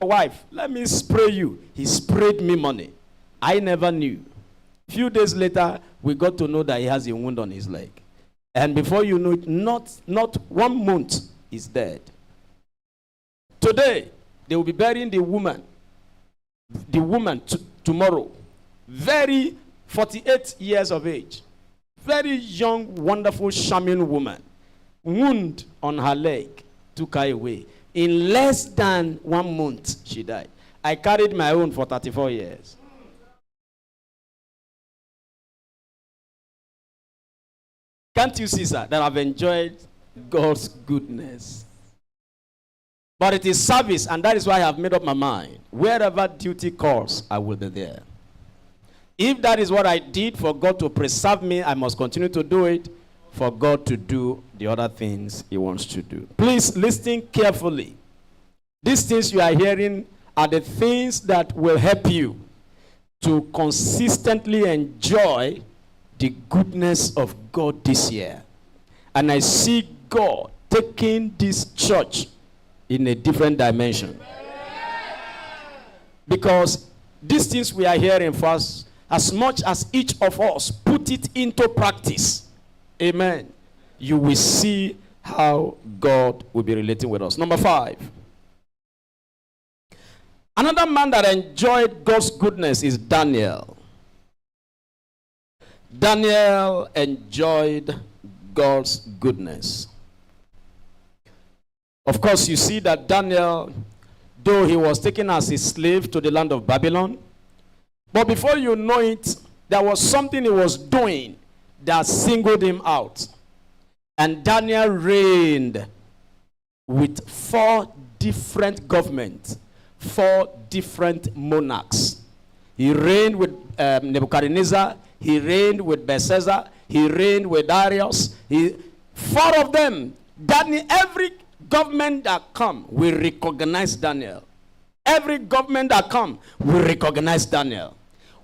wife, let me spray you. He sprayed me money. I never knew. Few days later, we got to know that he has a wound on his leg. And before you know it, not 1 month, he's dead. Today, they will be burying the woman tomorrow. Very 48 years of age. Very young, wonderful, charming woman. Wound on her leg took her away. In less than 1 month, she died. I carried my own for 34 years. Can't you see, sir, that I've enjoyed God's goodness? But it is service, and that is why I have made up my mind. Wherever duty calls, I will be there. If that is what I did for God to preserve me, I must continue to do it for God to do the other things he wants to do. Please listen carefully. These things you are hearing are the things that will help you to consistently enjoy the goodness of God this year. And I see God taking this church in a different dimension. Because these things we are hearing first, as much as each of us put it into practice, amen, you will see how God will be relating with us. Number 5. Another man that enjoyed God's goodness is Daniel. Daniel enjoyed God's goodness. Of course, you see that Daniel, though he was taken as a slave to the land of Babylon, but before you know it, there was something he was doing that singled him out. And Daniel reigned with 4 different governments, 4 different monarchs. He reigned with Nebuchadnezzar, he reigned with Belshazzar, he reigned with Darius. 4 of them, Daniel, every government that come will recognize Daniel. Every government that come will recognize Daniel.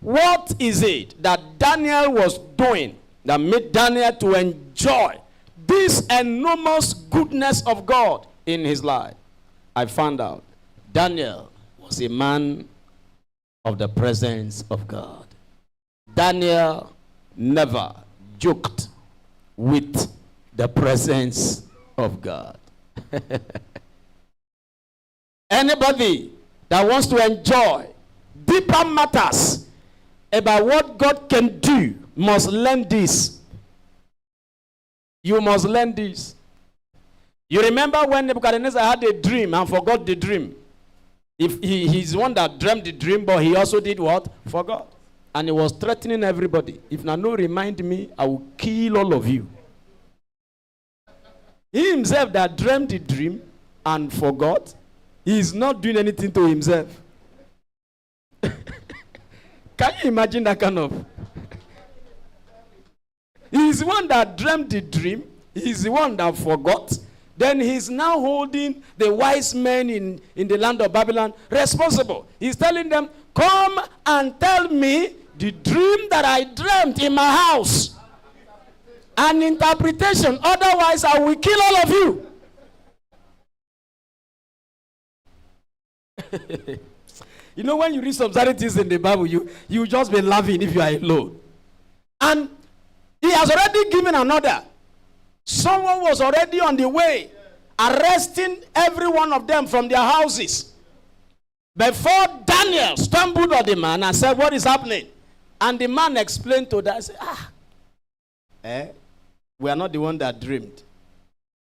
What is it that Daniel was doing that made Daniel to enjoy this enormous goodness of God in his life? I found out Daniel was a man of the presence of God. Daniel never joked with the presence of God. Anybody that wants to enjoy deeper matters about what God can do must learn this. You must learn this. You remember when Nebuchadnezzar had a dream and forgot the dream? If he's the one that dreamt the dream, but he also did what? Forgot. And he was threatening everybody. If Nano remind me, I will kill all of you. He himself that dreamt the dream and forgot, he is not doing anything to himself. Can you imagine that kind of? He's the one that dreamt the dream. He's the one that forgot. Then he's now holding the wise men in the land of Babylon responsible. He's telling them, come and tell me the dream that I dreamt in my house. An interpretation. Otherwise, I will kill all of you. You know, when you read some certain things in the Bible, you just be laughing if you are alone. And he has already given an order. Someone was already on the way, arresting every one of them from their houses. Before Daniel stumbled on the man and said, what is happening? And the man explained to them, said, we are not the one that dreamed.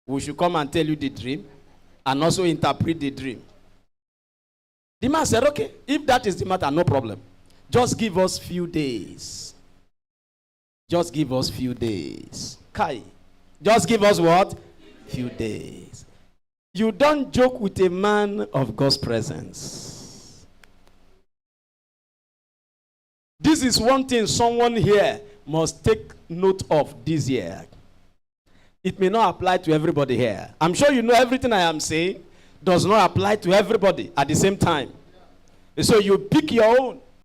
We should come and tell you the dream and also interpret the dream. The man said, okay, if that is the matter, no problem. Just give us few days. Just give us few days. Kai. Just give us what? Few days. You don't joke with a man of God's presence. This is one thing someone here must take note of this year. It may not apply to everybody here. I'm sure you know everything I am saying does not apply to everybody at the same time. So you pick your own.